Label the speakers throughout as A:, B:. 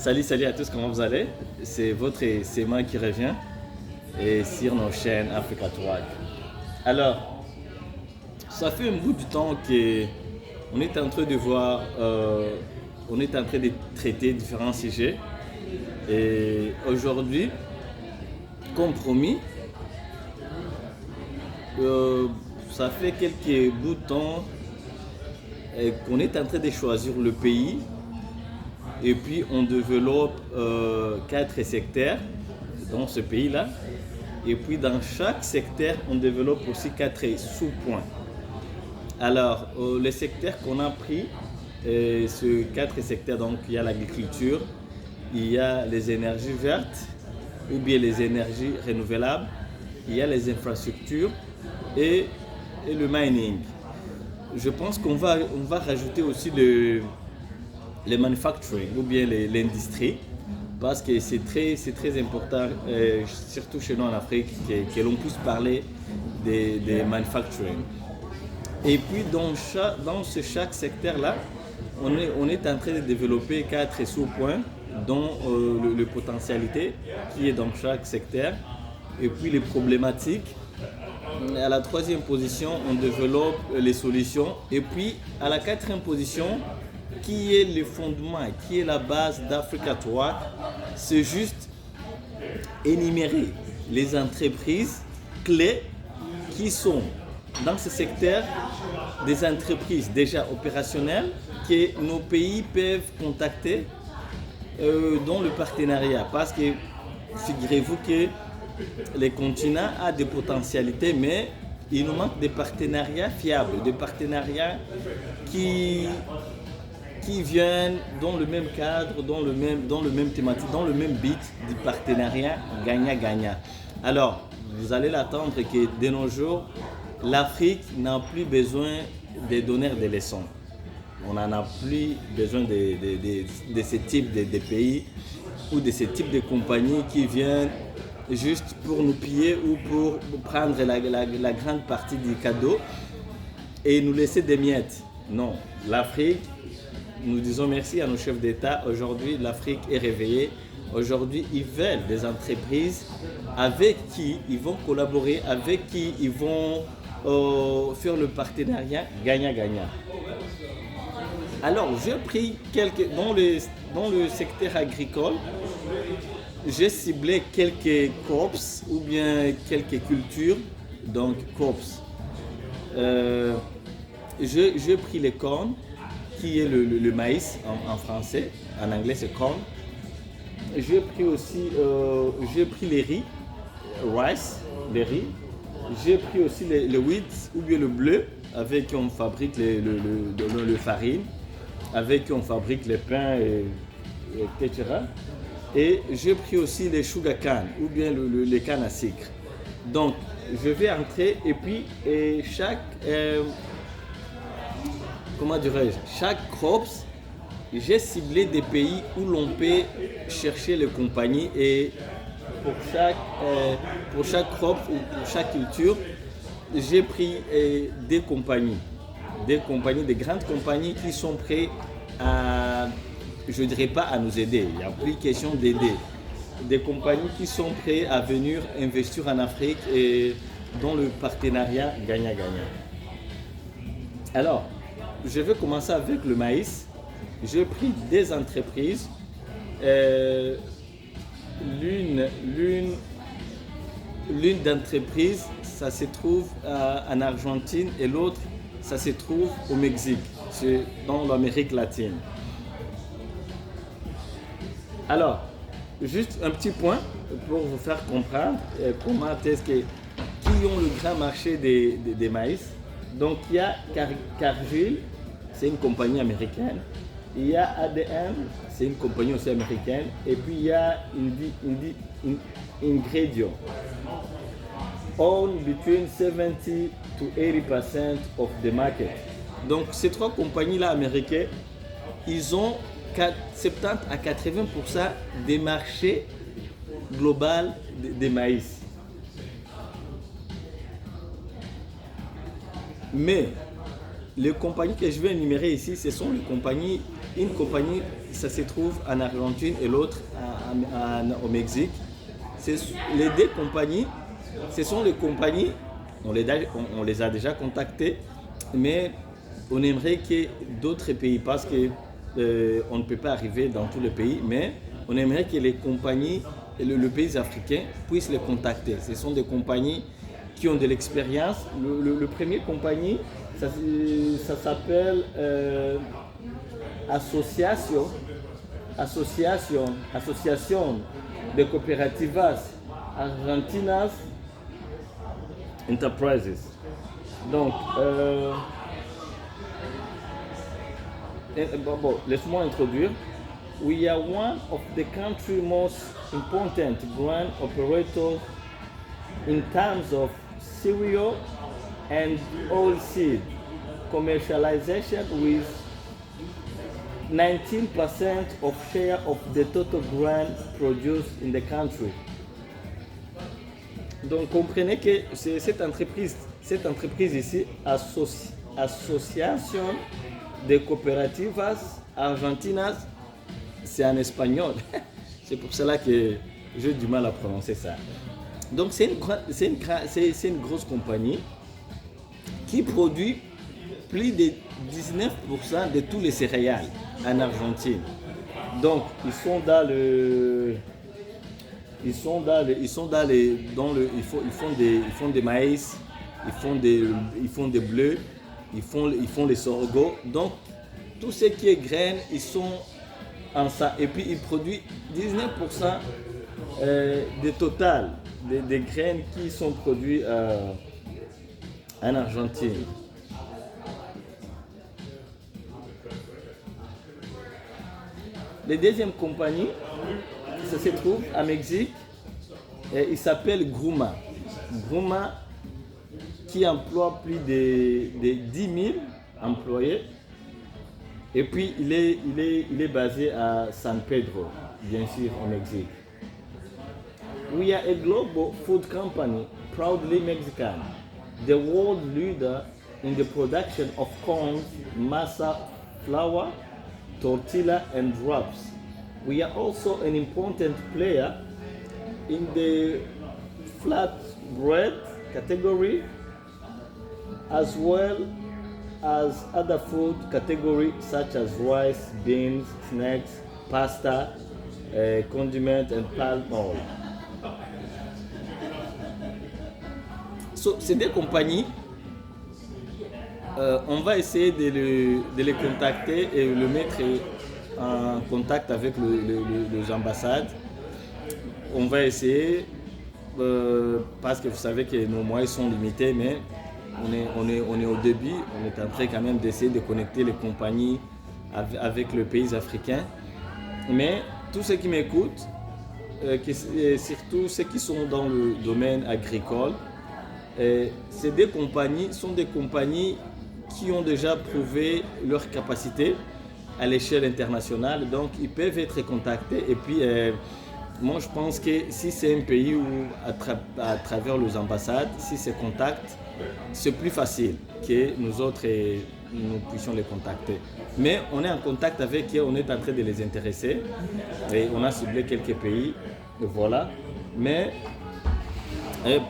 A: Salut à tous, comment vous allez? C'est votre Sema qui revient et sur nos chaînes Africa Twag. Alors, ça fait un bout de temps qu'on est en train de voir, on est en train de traiter différents sujets. Et aujourd'hui, comme promis, ça fait quelques bouts de temps qu'on est en train de choisir le pays. Et puis on développe 4 secteurs dans ce pays-là. Et puis dans chaque secteur, on développe aussi 4 sous-points. Alors, les secteurs qu'on a pris, ces 4 secteurs, donc il y a l'agriculture, il y a les énergies vertes ou bien les énergies renouvelables, il y a les infrastructures et le mining. Je pense qu'on va rajouter aussi les manufacturing ou bien l'industrie, parce que c'est très important, surtout chez nous en Afrique, que l'on puisse parler des manufacturing. Et puis dans chaque secteur-là, on est en train de développer 4 sous-points, dont le potentialité qui est dans chaque secteur, et puis les problématiques. À la 3e position, on développe les solutions, et puis à la 4e position, qui est le fondement, qui est la base d'Africa Twag, c'est juste énumérer les entreprises clés qui sont dans ce secteur, des entreprises déjà opérationnelles que nos pays peuvent contacter dans le partenariat. Parce que figurez-vous que le continent a des potentialités, mais il nous manque des partenariats fiables, des partenariats qui viennent dans le même cadre, dans le même thématique, dans le même but du partenariat gagnant-gagnant. Alors, vous allez l'attendre que de nos jours, l'Afrique n'a plus besoin de donner des leçons. On n'en a plus besoin de ce type de pays ou de ce type de compagnies qui viennent juste pour nous piller ou pour prendre la grande partie du cadeau et nous laisser des miettes. Non, l'Afrique, nous disons merci à nos chefs d'État. Aujourd'hui, l'Afrique est réveillée. Aujourd'hui, ils veulent des entreprises avec qui ils vont collaborer, avec qui ils vont faire le partenariat gagnant-gagnant. Alors, j'ai pris dans le secteur agricole, j'ai ciblé quelques crops ou bien quelques cultures, donc crops. J'ai pris les cornes, qui est le maïs en français, en anglais c'est corn. J'ai pris aussi les riz, rice, les riz. J'ai pris aussi le wheat ou bien le bleu, avec qui on fabrique le farine, avec qui on fabrique les pains, etc. Et j'ai pris aussi les sugar cane ou bien les cannes à sucre. Donc je vais entrer et puis chaque crops, j'ai ciblé des pays où l'on peut chercher les compagnies et pour chaque crop ou pour chaque culture, j'ai pris des compagnies, des grandes compagnies qui sont prêtes à, je ne dirais pas à nous aider, il n'y a plus question d'aider, des compagnies qui sont prêtes à venir investir en Afrique et dans le partenariat gagnant-gagnant. Alors, je vais commencer avec le maïs. J'ai pris des entreprises, l'une d'entreprise, ça se trouve en Argentine et l'autre, ça se trouve au Mexique, c'est dans l'Amérique latine. Alors, juste un petit point pour vous faire comprendre comment est-ce qui ont le grand marché des maïs. Donc il y a Cargill, c'est une compagnie américaine. Il y a ADM, c'est une compagnie aussi américaine. Et puis il y a Ingredient. Own between 70 to 80% of the market. Donc ces 3 compagnies-là américaines, ils ont 70 à 80% des marchés globaux des maïs. Mais les compagnies que je vais énumérer ici, ce sont les compagnies, une compagnie ça se trouve en Argentine et l'autre au Mexique. Les deux compagnies, ce sont les compagnies, on les a déjà contactées, mais on aimerait que d'autres pays, parce que on ne peut pas arriver dans tous les pays, mais on aimerait que les compagnies, le pays africain puissent les contacter. Ce sont des compagnies qui ont de l'expérience. Le premier compagnie, ça s'appelle Associación de Cooperativas Argentinas Enterprises. Donc, laisse-moi introduire. We are one of the country's most important grain operators in terms of cereal and oilseed commercialization, with 19% of share of the total grain produced in the country. Donc comprenez que cette entreprise ici, Associación de Cooperativas Argentinas, c'est en espagnol. C'est pour cela que j'ai du mal à prononcer ça. Donc c'est une grosse compagnie qui produit plus de 19% de tous les céréales en Argentine. Donc ils font des maïs, ils font des bleus, ils font les sorgho. Donc tout ce qui est graines, ils sont en ça. Et puis ils produisent 19% du total des graines qui sont produites en Argentine. La deuxième compagnie, ça se trouve à Mexique, il s'appelle Gruma. Gruma, qui emploie plus de 10 000 employés. Et puis il est basé à San Pedro, bien sûr, au Mexique. We are a global food company, proudly Mexican, the world leader in the production of corn, masa, flour, tortilla and wraps. We are also an important player in the flat bread category, as well as other food categories such as rice, beans, snacks, pasta, condiment and palm oil. So, c'est des compagnies. On va essayer de les contacter et le mettre en contact avec les ambassades. On va essayer, parce que vous savez que nos moyens sont limités, mais on est au début, on est en train quand même d'essayer de connecter les compagnies avec le pays africain. Mais tous ceux qui m'écoutent, surtout ceux qui sont dans le domaine agricole, ces deux compagnies sont des compagnies qui ont déjà prouvé leur capacité à l'échelle internationale, donc ils peuvent être contactés. Et puis moi je pense que si c'est un pays où à travers les ambassades, si c'est contact, c'est plus facile que nous autres nous puissions les contacter. Mais on est en contact avec eux, on est en train de les intéresser et on a ciblé quelques pays, et voilà. Mais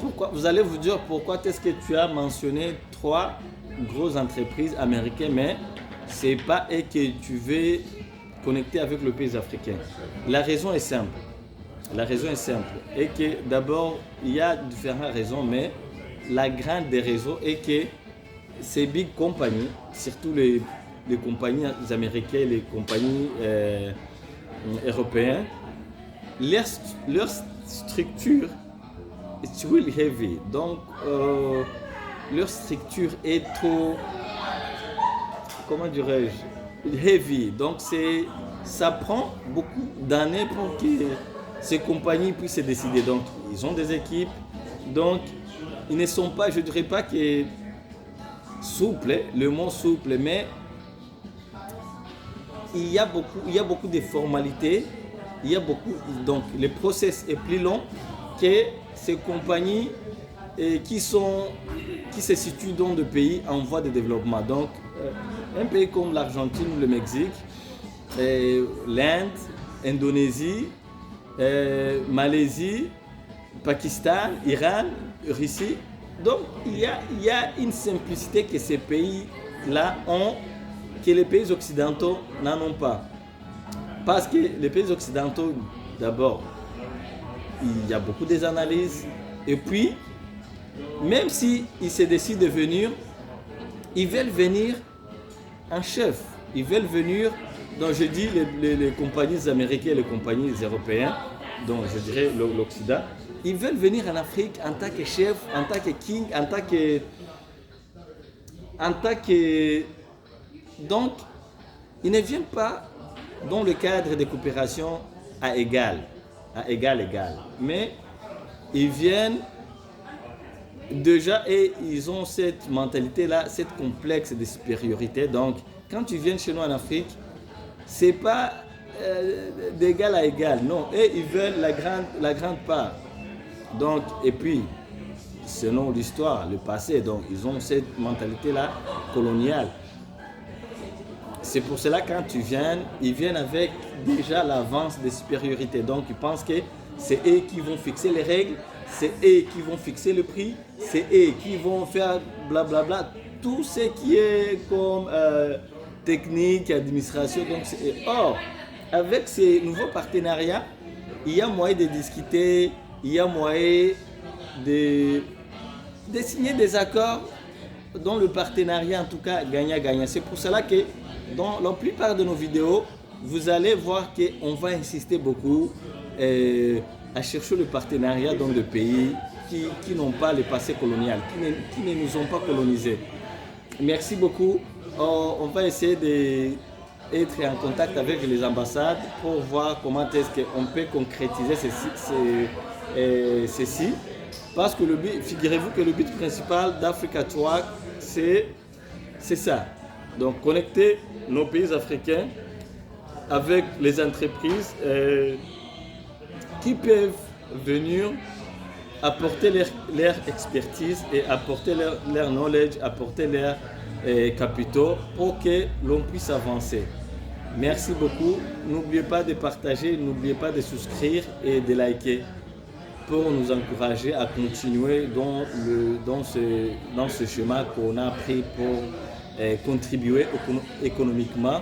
A: pourquoi, vous allez vous dire pourquoi est-ce que tu as mentionné 3 grosses entreprises américaines, mais c'est pas et que tu veux connecter avec le pays africain. La raison est simple. Et que d'abord, il y a différentes raisons, mais la grande des raisons est que ces big compagnies, surtout les compagnies américaines, les compagnies européennes, leur structure est really heavy. Donc, leur structure est trop, comment dirais-je, heavy. Donc ça prend beaucoup d'années pour que ces compagnies puissent se décider. Donc ils ont des équipes, donc ils ne sont pas, je ne dirais pas que souples, le mot souple, mais il y a beaucoup de formalités, donc le process est plus long que ces compagnies qui se situent dans des pays en voie de développement. Donc, un pays comme l'Argentine ou le Mexique, l'Inde, Indonésie, Malaisie, Pakistan, Iran, Russie. Donc il y a une simplicité que ces pays-là ont, que les pays occidentaux n'en ont pas. Parce que les pays occidentaux, d'abord, il y a beaucoup d'analyses. Et puis, même s'ils se décident de venir, ils veulent venir en chef. Ils veulent venir, donc je dis les compagnies américaines et les compagnies européennes, donc je dirais l'Occident, ils veulent venir en Afrique en tant que chef, en tant que king, en tant que... Donc, ils ne viennent pas dans le cadre de coopération à égal, mais ils viennent déjà et ils ont cette mentalité-là, cette complexe de supériorité. Donc, quand tu viens chez nous en Afrique, c'est pas d'égal à égal, non. Et ils veulent la grande part. Donc, et puis, selon l'histoire, le passé, donc ils ont cette mentalité-là coloniale. C'est pour cela quand tu viens, ils viennent avec déjà l'avance de supériorité. Donc ils pensent que c'est eux qui vont fixer les règles, c'est eux qui vont fixer le prix, c'est eux qui vont faire blablabla. Tout ce qui est comme technique, administration. Donc, or, avec ces nouveaux partenariats, il y a moyen de discuter, il y a moyen de signer des accords dont le partenariat en tout cas gagnant-gagnant. C'est pour cela que dans la plupart de nos vidéos, vous allez voir qu'on va insister beaucoup à chercher le partenariat dans des pays qui n'ont pas le passé colonial, qui ne nous ont pas colonisés. Merci beaucoup. On va essayer d'être en contact avec les ambassades pour voir comment est-ce qu'on peut concrétiser ceci. Parce que figurez-vous que le but principal d'Africa Twag, c'est ça. Donc connecter nos pays africains avec les entreprises qui peuvent venir apporter leur expertise et apporter leur knowledge, apporter leurs capitaux pour que l'on puisse avancer. Merci beaucoup. N'oubliez pas de partager, n'oubliez pas de souscrire et de liker pour nous encourager à continuer dans ce chemin qu'on a pris pour contribuer économiquement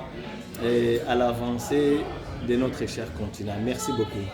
A: à l'avancée de notre cher continent. Merci beaucoup.